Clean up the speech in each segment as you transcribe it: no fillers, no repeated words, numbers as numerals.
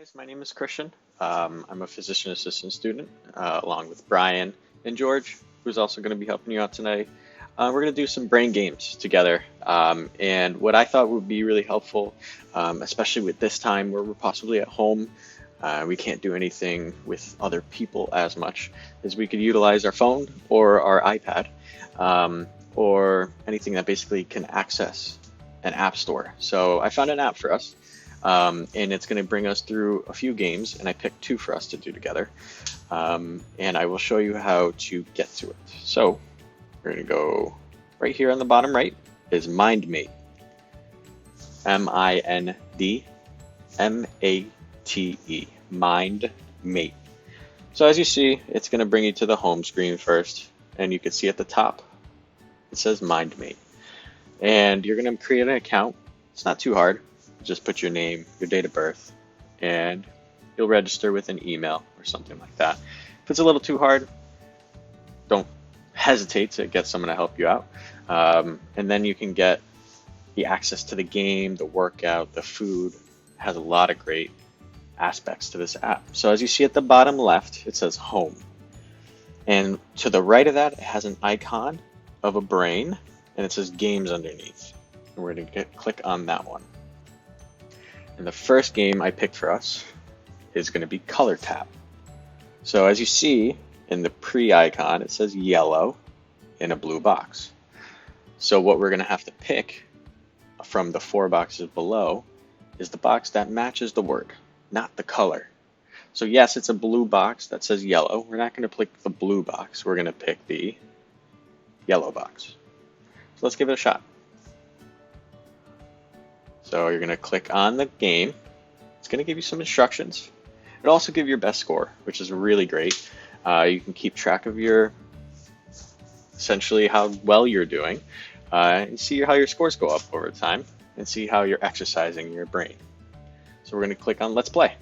Guys, my name is Christian. I'm a physician assistant student, along with Brian and George, who's also going to be helping you out tonight. We're going to do some brain games together. And what I thought would be really helpful, especially with this time where we're possibly at home, we can't do anything with other people as much, is we could utilize our phone or our iPad, or anything that basically can access an app store. So I found an app for us. And it's going to bring us through a few games, and I picked two for us to do together. And I will show you how to get to it. So we're going to go right here on the bottom right is MindMate. MindMate. MindMate. So as you see, it's going to bring you to the home screen first, and you can see at the top it says MindMate. And you're going to create an account. It's not too hard. Just put your name, your date of birth, and you'll register with an email or something like that. If it's a little too hard, don't hesitate to get someone to help you out. And then you can get the access to the game, the workout, the food. It has a lot of great aspects to this app. So as you see at the bottom left, it says home. And to the right of that, it has an icon of a brain, and it says games underneath. And we're going to click on that one. And the first game I picked for us is going to be Color Tap. So as you see in the pre-icon, it says yellow in a blue box. So what we're going to have to pick from the 4 boxes below is the box that matches the word, not the color. So yes, it's a blue box that says yellow. We're not going to pick the blue box. We're going to pick the yellow box. So let's give it a shot. So you're going to click on the game. It's going to give you some instructions. It'll also give your best score, which is really great. You can keep track of essentially how well you're doing, and see how your scores go up over time, and see how you're exercising your brain. So we're going to click on Let's Play.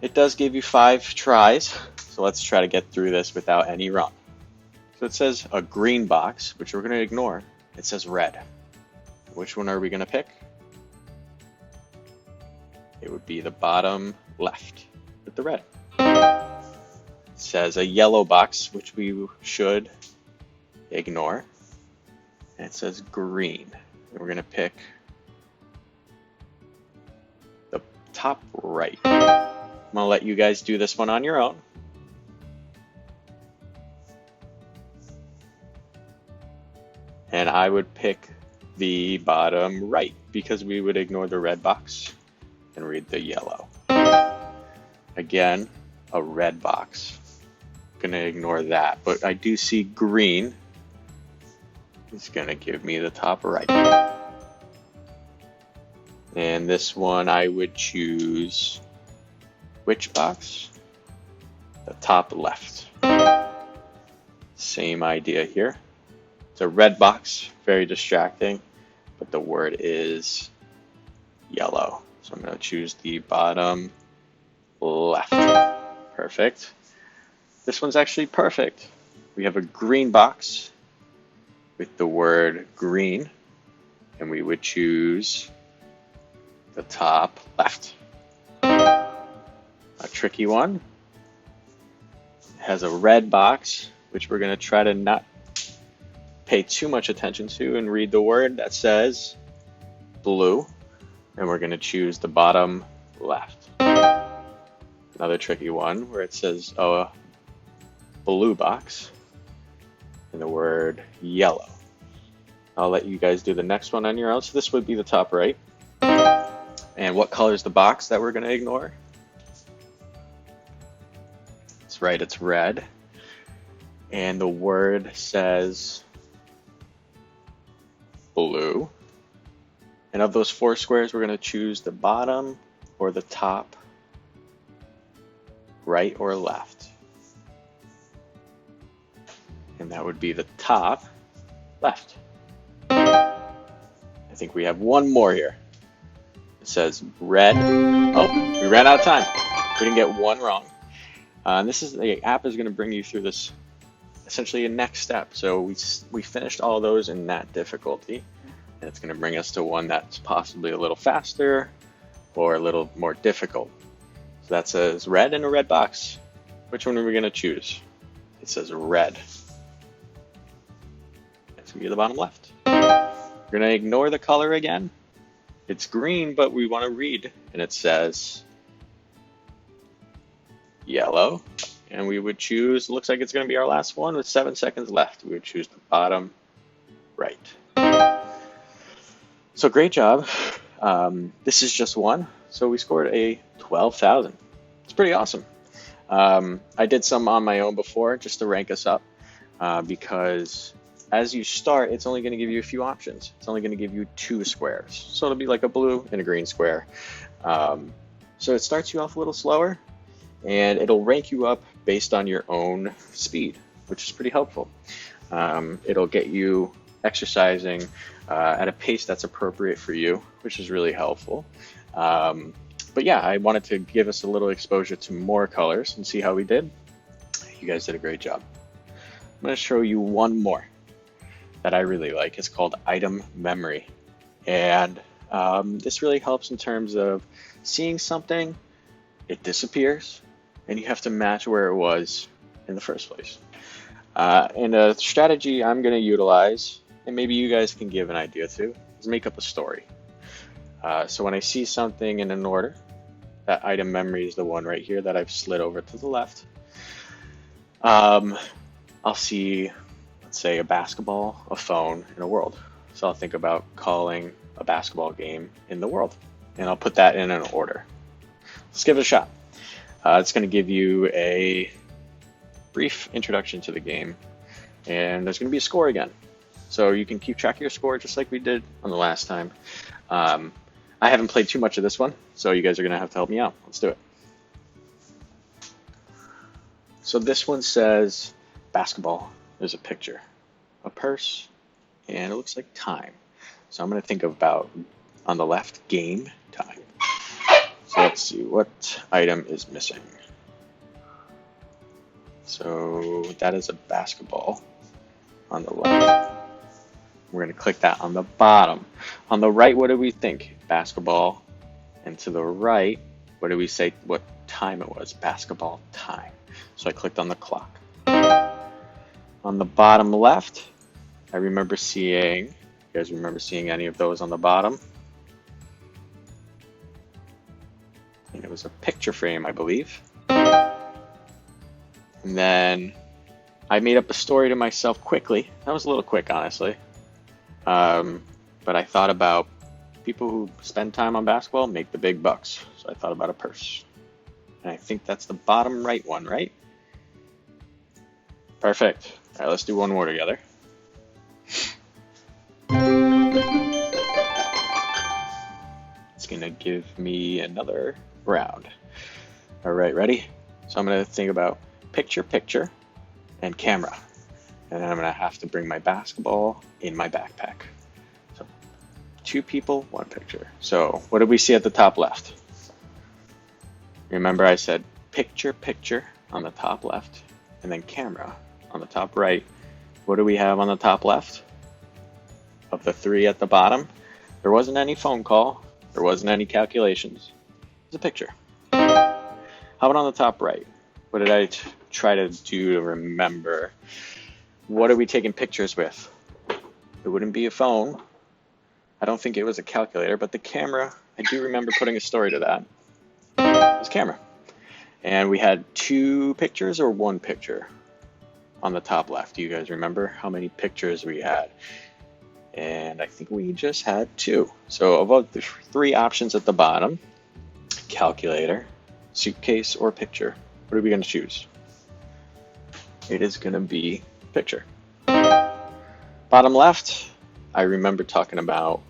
It does give you 5 tries, so let's try to get through this without any wrong. So it says a green box, which we're going to ignore. It says red. Which one are we going to pick? It would be the bottom left with the red. It says a yellow box, which we should ignore. And it says green. And we're going to pick the top right. I'm going to let you guys do this one on your own. And I would pick the bottom right because we would ignore the red box and read the yellow. Again, a red box. Gonna ignore that, but I do see green. It's gonna give me the top right. And this one I would choose which box? The top left. Same idea here. It's a red box, very distracting, but the word is yellow. So I'm going to choose the bottom left. Perfect. This one's actually perfect. We have a green box with the word green, and we would choose the top left. A tricky one. It has a red box, which we're going to try to not pay too much attention to and read the word that says blue, and we're going to choose the bottom left. Another tricky one where it says blue box and the word yellow. I'll let you guys do the next one on your own. So this would be the top right. And what color is the box that we're going to ignore? That's right, it's red. And the word says blue. And of those 4 squares, we're going to choose the bottom or the top, right or left. And that would be the top left. I think we have one more here. It says red. Oh, we ran out of time. We didn't get one wrong. The app is going to bring you through this essentially a next step. So we finished all those in that difficulty, and it's going to bring us to one that's possibly a little faster or a little more difficult. So that says red in a red box. Which one are we going to choose? It says red. It's going to be the bottom left. We're going to ignore the color again. It's green, but we want to read, and it says yellow. And we would choose, looks like it's going to be our last one with 7 seconds left. We would choose the bottom right. So great job. This is just one. So we scored a 12,000. It's pretty awesome. I did some on my own before just to rank us up because as you start, it's only going to give you a few options. It's only going to give you 2 squares. So it'll be like a blue and a green square. So it starts you off a little slower, and it'll rank you up based on your own speed, which is pretty helpful. It'll get you exercising at a pace that's appropriate for you, which is really helpful. But yeah, I wanted to give us a little exposure to more colors and see how we did. You guys did a great job. I'm going to show you one more that I really like. It's called item memory. And this really helps in terms of seeing something, it disappears, and you have to match where it was in the first place. And a strategy I'm going to utilize, and maybe you guys can give an idea too, is make up a story. So when I see something in an order, that item memory is the one right here that I've slid over to the left. I'll see, let's say, a basketball, a phone, and a world. So I'll think about calling a basketball game in the world, and I'll put that in an order. Let's give it a shot. It's going to give you a brief introduction to the game, and there's going to be a score again. So you can keep track of your score just like we did on the last time. I haven't played too much of this one, so you guys are going to have to help me out. Let's do it. So this one says basketball. There's a picture, a purse, and it looks like time. So I'm going to think about, on the left, game time. So let's see, what item is missing? So that is a basketball on the left. We're going to click that on the bottom. On the right, what do we think? Basketball. And to the right, what do we say what time it was? Basketball time. So I clicked on the clock. On the bottom left, I remember seeing, you guys remember seeing any of those on the bottom? And it was a picture frame, I believe. And then I made up a story to myself quickly. That was a little quick, honestly. But I thought about people who spend time on basketball make the big bucks. So I thought about a purse. And I think that's the bottom right one, right? Perfect. All right, let's do one more together. It's going to give me another round. All right, ready? So I'm going to think about picture, picture, and camera. And then I'm going to have to bring my basketball in my backpack. So 2 people, 1 picture. So what did we see at the top left? Remember I said picture, picture on the top left, and then camera on the top right. What do we have on the top left? Of the 3 at the bottom, there wasn't any phone call. There wasn't any calculations. It was a picture. How about on the top right? What did I try to do to remember? What are we taking pictures with? It wouldn't be a phone. I don't think it was a calculator, but the camera, I do remember putting a story to that. It was camera. And we had 2 pictures or 1 picture on the top left. Do you guys remember how many pictures we had? And I think we just had 2. So about the 3 options at the bottom, calculator, suitcase, or picture, what are we going to choose? It is going to be picture. Bottom left, I remember talking about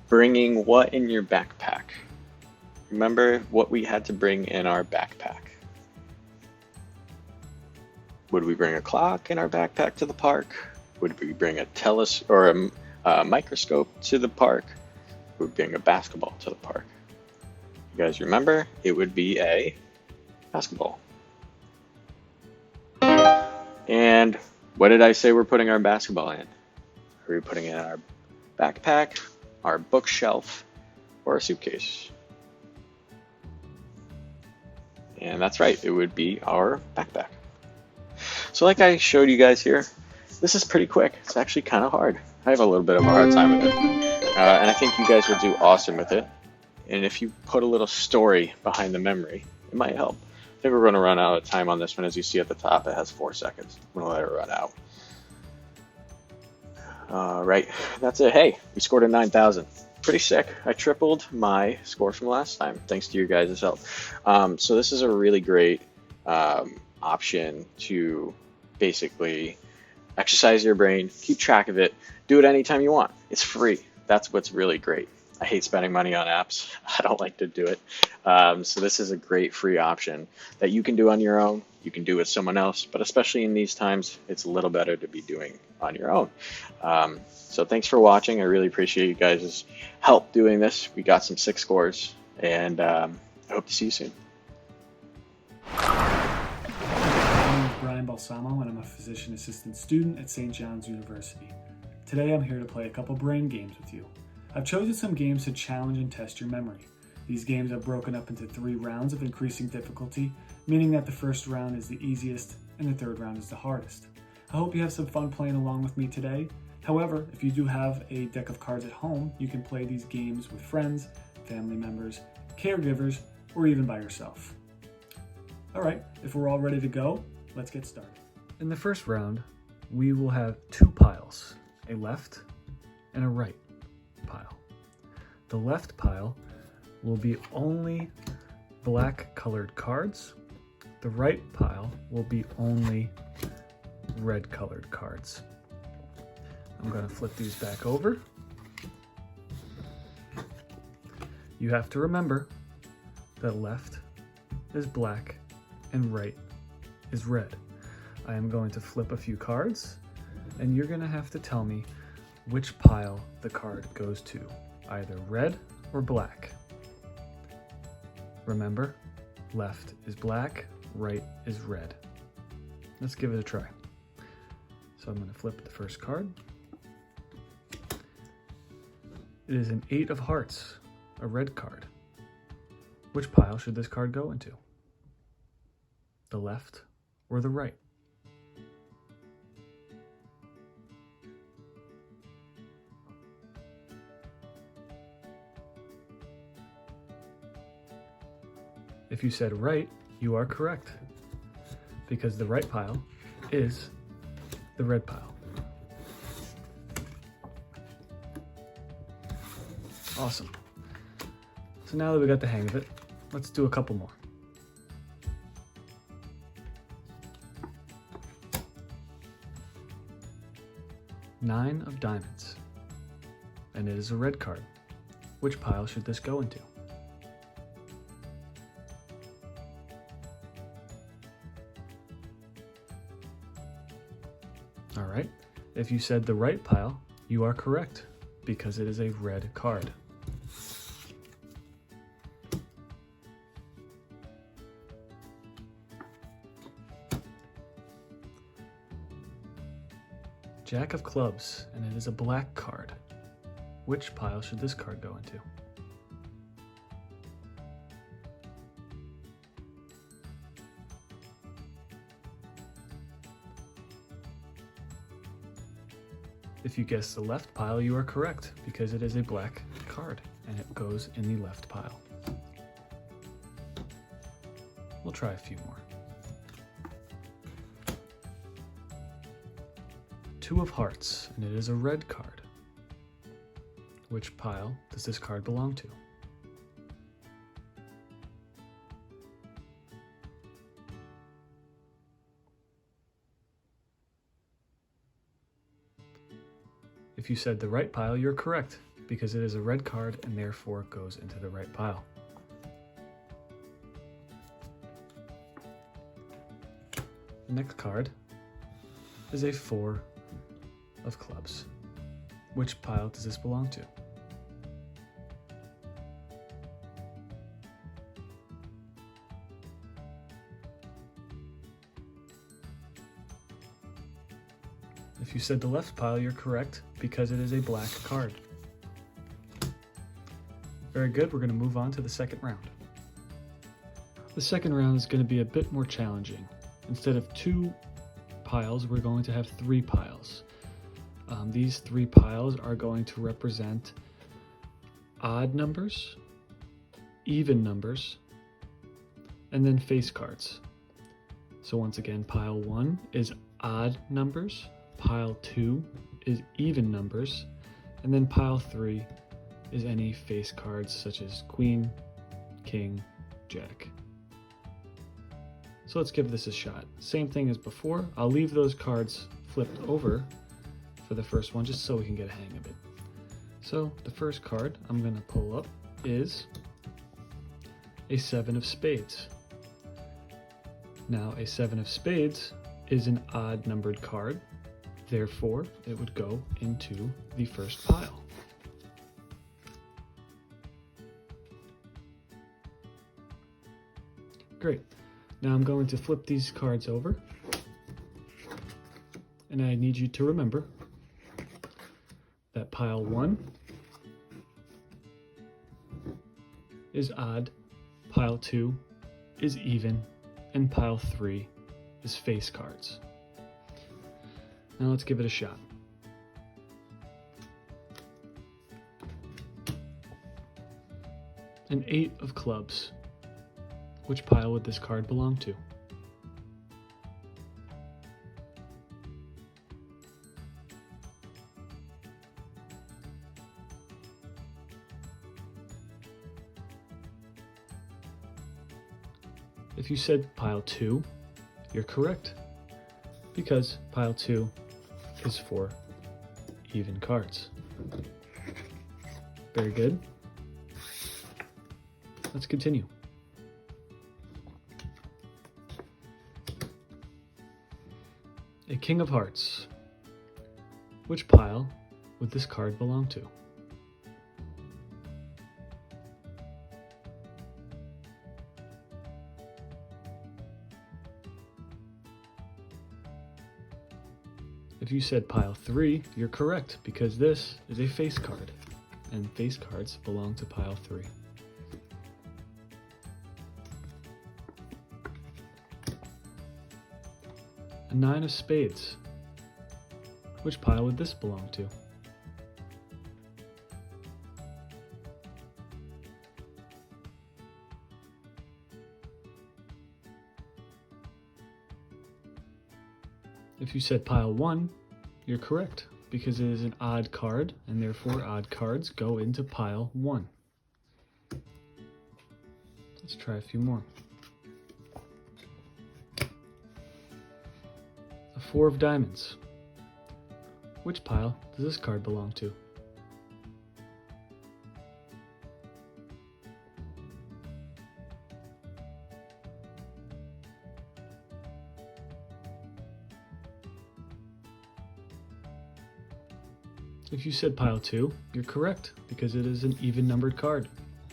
bringing what in your backpack. Remember what we had to bring in our backpack. Would we bring a clock in our backpack to the park? Would we bring a microscope to the park? Would we bring a basketball to the park? You guys remember? It would be a basketball. And what did I say we're putting our basketball in? Are we putting it in our backpack, our bookshelf, or a suitcase? And that's right, it would be our backpack. So like I showed you guys here, this is pretty quick. It's actually kind of hard. I have a little bit of a hard time with it. And I think you guys will do awesome with it. And if you put a little story behind the memory, it might help. I think we're going to run out of time on this one. As you see at the top, it has 4 seconds. I'm going to let it run out. All right, that's it. Hey, we scored a 9,000. Pretty sick. I tripled my score from last time, thanks to your guys' help. So this is a really great option to basically exercise your brain, keep track of it, do it anytime you want. It's free. That's what's really great. I hate spending money on apps. I don't like to do it. So this is a great free option that you can do on your own. You can do with someone else, but especially in these times, it's a little better to be doing on your own. So thanks for watching. I really appreciate you guys' help doing this. We got some 6 scores, and I hope to see you soon. My name is Brian Balsamo, and I'm a physician assistant student at St. John's University. Today I'm here to play a couple brain games with you. I've chosen some games to challenge and test your memory. These games are broken up into 3 rounds of increasing difficulty, meaning that the first round is the easiest and the 3rd round is the hardest. I hope you have some fun playing along with me today. However, if you do have a deck of cards at home, you can play these games with friends, family members, caregivers, or even by yourself. Alright, if we're all ready to go, let's get started. In the first round, we will have 2 piles, a left and a right pile. The left pile will be only black colored cards. The right pile will be only red colored cards. I'm going to flip these back over. You have to remember that left is black and right is red. I am going to flip a few cards, and you're going to have to tell me which pile the card goes to, either red or black. Remember, left is black, right is red. Let's give it a try. So I'm going to flip the first card. It is an 8 of hearts, a red card. Which pile should this card go into? The left or the right? If you said right, you are correct, because the right pile is the red pile. Awesome. So now that we got the hang of it, let's do a couple more. Nine of diamonds, and it is a red card. Which pile should this go into? All right, if you said the right pile, you are correct, because it is a red card. Jack of clubs, and it is a black card. Which pile should this card go into? If you guessed the left pile, you are correct, because it is a black card, and it goes in the left pile. We'll try a few more. 2 of hearts, and it is a red card. Which pile does this card belong to? If you said the right pile, you're correct, because it is a red card and therefore goes into the right pile. The next card is a 4 of clubs. Which pile does this belong to? If you said the left pile, you're correct, because it is a black card. Very good, we're going to move on to the second round. The second round is going to be a bit more challenging. Instead of 2 piles, we're going to have 3 piles. These 3 piles are going to represent odd numbers, even numbers, and then face cards. So once again, pile 1 is odd numbers, pile 2 is even numbers, and then pile 3 is any face cards such as queen, king, jack. So let's give this a shot. Same thing as before. I'll leave those cards flipped over for the first one just so we can get a hang of it. So the first card I'm going to pull up is a 7 of spades. Now a 7 of spades is an odd numbered card, therefore it would go into the first pile. Great. Now I'm going to flip these cards over, and I need you to remember that pile 1 is odd, pile 2 is even, and pile 3 is face cards. Now let's give it a shot. An 8 of clubs. Which pile would this card belong to? If you said pile 2, you're correct, because pile 2 is for even cards. Very good. Let's continue. A king of hearts. Which pile would this card belong to? If you said pile 3, you're correct, because this is a face card, and face cards belong to pile 3. A 9 of spades. Which pile would this belong to? If you said pile 1, you're correct, because it is an odd card, and therefore odd cards go into pile 1. Let's try a few more. A 4 of diamonds. Which pile does this card belong to? If you said pile 2, you're correct, because it is an even numbered card,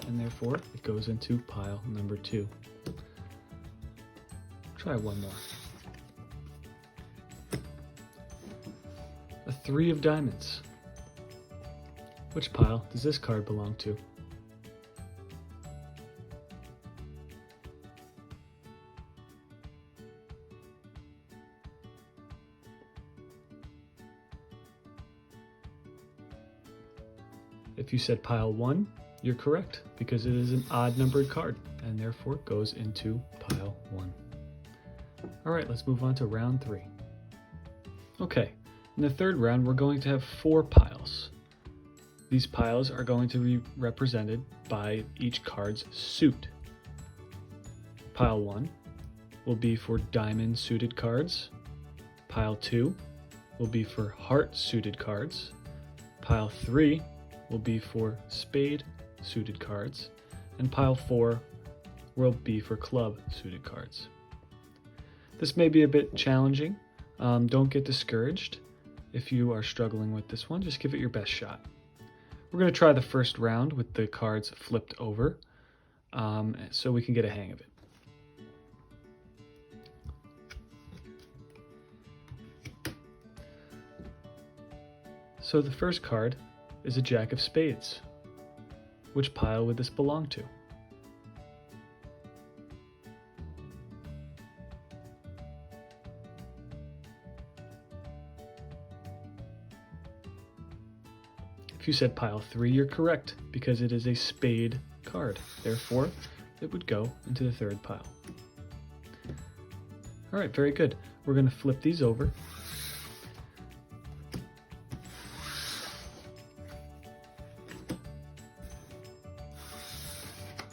and therefore it goes into pile number 2. Try one more. A 3 of diamonds. Which pile does this card belong to? If you said pile 1, you're correct, because it is an odd numbered card, and therefore goes into pile 1. Alright, let's move on to round 3. Okay, in the third round we're going to have 4 piles. These piles are going to be represented by each card's suit. Pile 1 will be for diamond suited cards. Pile 2 will be for heart suited cards. Pile 3 will be for spade suited cards, and pile 4 will be for club suited cards. This may be a bit challenging. Don't get discouraged. If you are struggling with this one, just give it your best shot. We're going to try the first round with the cards flipped over, so we can get a hang of it. So the first card is a jack of spades. Which pile would this belong to? If you said pile 3, you're correct because it is a spade card. Therefore, it would go into the third pile. All right, very good. We're going to flip these over.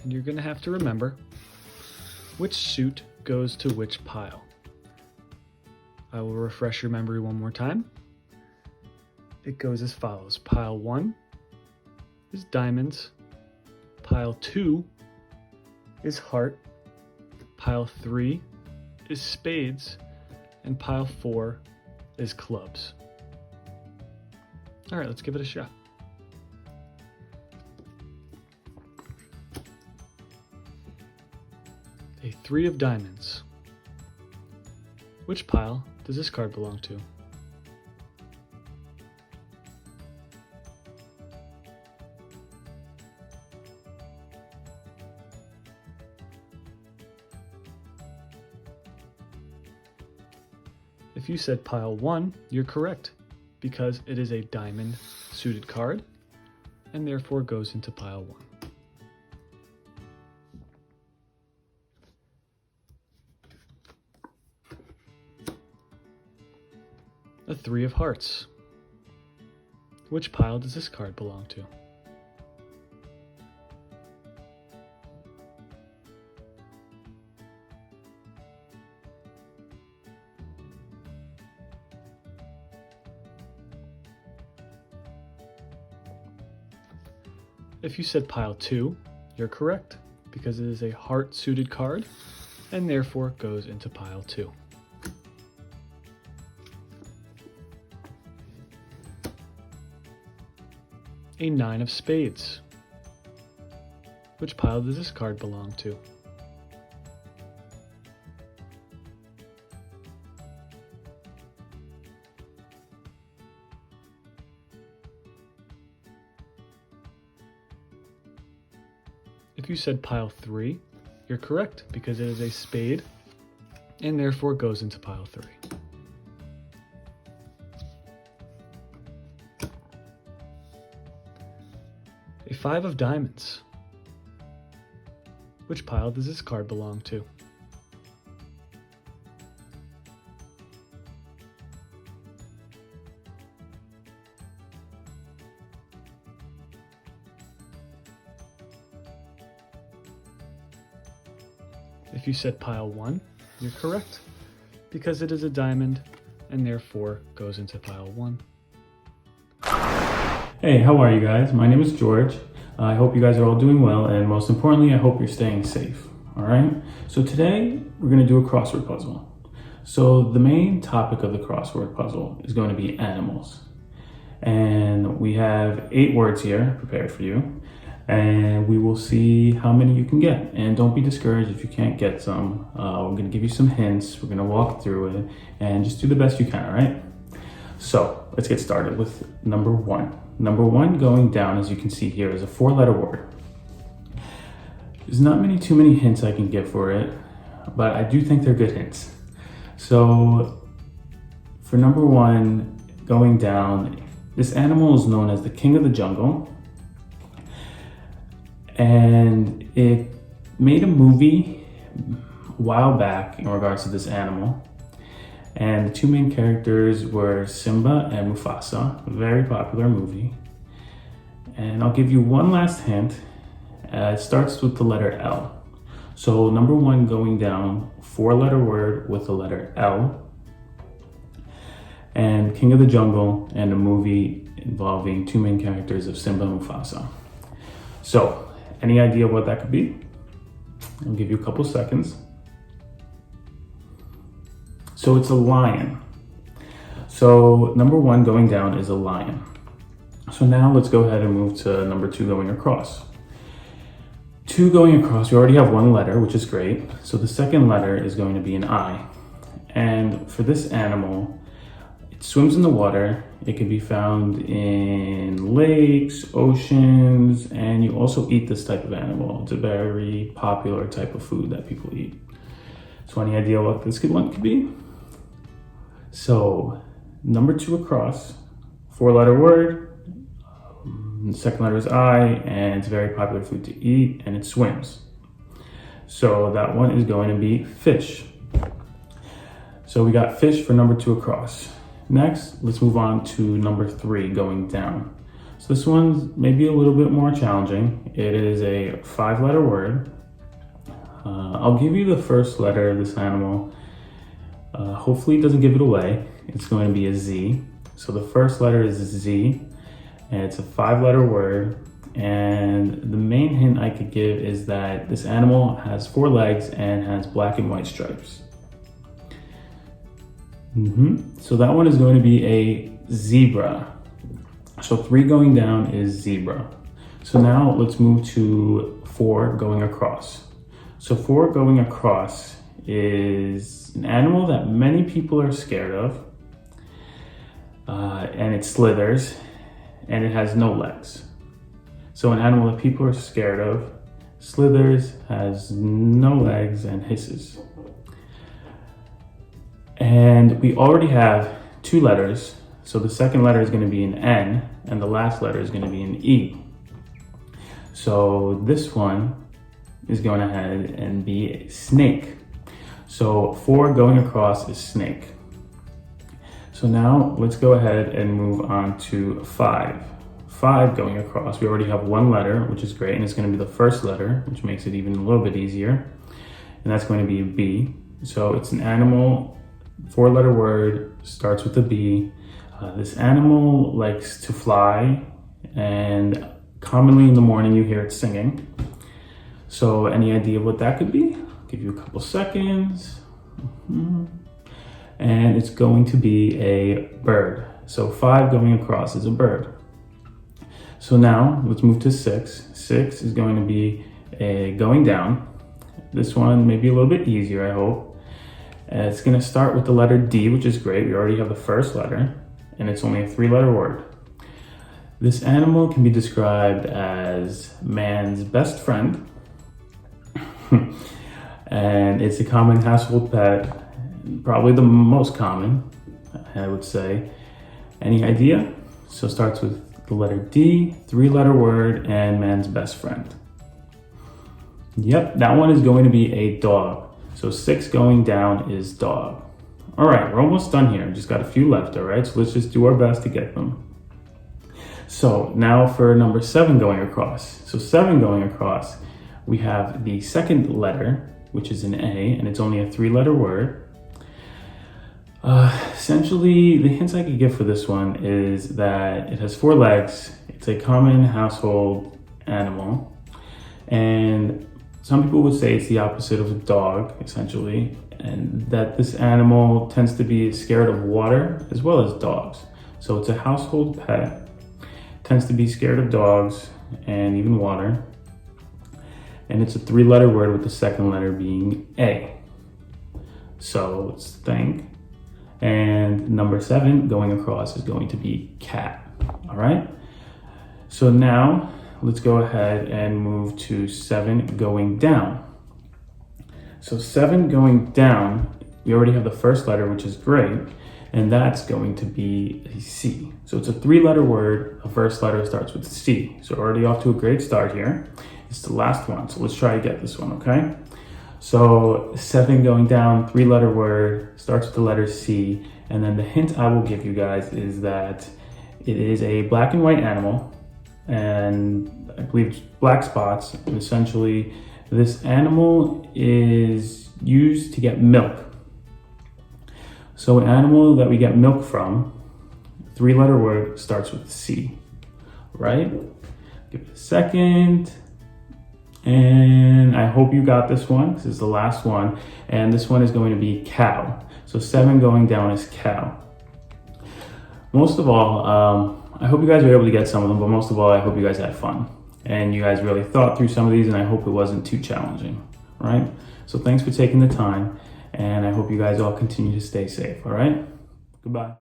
And you're going to have to remember which suit goes to which pile. I will refresh your memory one more time. It goes as follows. Pile 1 is diamonds. Pile 2 is heart. Pile 3 is spades. And pile 4 is clubs. All right, let's give it a shot. A 3 of diamonds. Which pile does this card belong to? If you said pile 1, you're correct, because it is a diamond suited card, and therefore goes into pile 1. A 3 of hearts. Which pile does this card belong to? If you said pile 2, you're correct, because it is a heart-suited card, and therefore goes into pile 2. A 9 of spades. Which pile does this card belong to? If you said pile 3, you're correct, because it is a spade, and therefore goes into pile 3. A 5 of diamonds. Which pile does this card belong to? If you said pile 1, you're correct, because it is a diamond and therefore goes into pile 1. Hey, how are you guys? My name is George. I hope you guys are all doing well, and most importantly, I hope you're staying safe. All right? So today, we're going to do a crossword puzzle. So the main topic of the crossword puzzle is going to be animals. And we have 8 words here prepared for you. And we will see how many you can get. And don't be discouraged if you can't get some. We're going to give you some hints. We're going to walk through it and just do the best you can, all right? So let's get started with number 1. Number 1 going down, as you can see here, is a 4-letter word. There's not too many hints I can give for it, but I do think they're good hints. So for number 1 going down, this animal is known as the king of the jungle. And it made a movie a while back in regards to this animal. And the 2 main characters were Simba and Mufasa, a very popular movie. And I'll give you one last hint. It starts with the letter L. So number 1 going down, 4-letter word with the letter L. And King of the Jungle, and a movie involving 2 main characters of Simba and Mufasa. So, any idea what that could be? I'll give you a couple seconds. So it's a lion. So number 1 going down is a lion. So now let's go ahead and move to number 2 going across. 2 going across, we already have 1 letter, which is great. So the second letter is going to be an I. And for this animal, it swims in the water. It can be found in lakes, oceans, and you also eat this type of animal. It's a very popular type of food that people eat. So any idea what this one could be? So number 2 across, 4-letter word, The second letter is I, and it's a very popular food to eat, and it swims. So that one is going to be fish. So we got fish for number 2 across. Next, let's move on to number 3, going down. So this one's maybe a little bit more challenging. It is a 5-letter word. I'll give you the first letter of this animal. Hopefully it doesn't give it away. It's going to be a Z. So the first letter is Z, and it's a 5-letter word. And the main hint I could give is that this animal has 4 legs and has black and white stripes. So that one is going to be a zebra. So 3 going down is zebra. So now let's move to 4 going across. So 4 going across is an animal that many people are scared of. And it slithers and it has no legs. So an animal that people are scared of, slithers, has no legs, and hisses. And we already have 2 letters. So the second letter is going to be an N, and the last letter is going to be an E. So this one is going ahead and be a snake. So 4 going across is snake. So now let's go ahead and move on to 5. 5 going across. We already have 1 letter, which is great, and it's going to be the first letter, which makes it even a little bit easier. And that's going to be a B. So it's an animal, 4-letter word, starts with a B. This animal likes to fly, and commonly in the morning you hear it singing. So any idea what that could be? I'll give you a couple seconds. And it's going to be a bird. So 5 going across is a bird. So now let's move to 6. 6 is going to be a going down. This one may be a little bit easier, I hope. It's going to start with the letter D, which is great. We already have the first letter, and it's only a 3-letter word. This animal can be described as man's best friend. And it's a common household pet, probably the most common, I would say. Any idea? So it starts with the letter D, 3-letter word, and man's best friend. Yep, that one is going to be a dog. So 6 going down is dog. All right, we're almost done here. Just got a few left, all right? So let's just do our best to get them. So now for number 7 going across. So 7 going across, we have the second letter, which is an A, and it's only a 3-letter word. Essentially, the hints I could give for this one is that it has 4 legs. It's a common household animal. And some people would say it's the opposite of a dog, essentially, and that this animal tends to be scared of water as well as dogs. So it's a household pet, tends to be scared of dogs and even water. And it's a 3-letter word with the second letter being A. So let's think. And number 7 going across is going to be cat. All right. So now let's go ahead and move to 7 going down. So 7 going down, we already have the first letter, which is great. And that's going to be a C. So it's a 3-letter word. The first letter starts with C. So already off to a great start here. It's the last one. So let's try to get this one, okay? So 7 going down, 3-letter word, starts with the letter C. And then the hint I will give you guys is that it is a black and white animal. And I believe it's black spots. And essentially, this animal is used to get milk. So an animal that we get milk from, 3-letter word, starts with C, right? Give it a second. And I hope you got this one. This is the last one. And this one is going to be cow. So 7 going down is cow. Most of all, I hope you guys were able to get some of them, but most of all, I hope you guys had fun. And you guys really thought through some of these, and I hope it wasn't too challenging, all right? So thanks for taking the time, and I hope you guys all continue to stay safe, all right? Goodbye.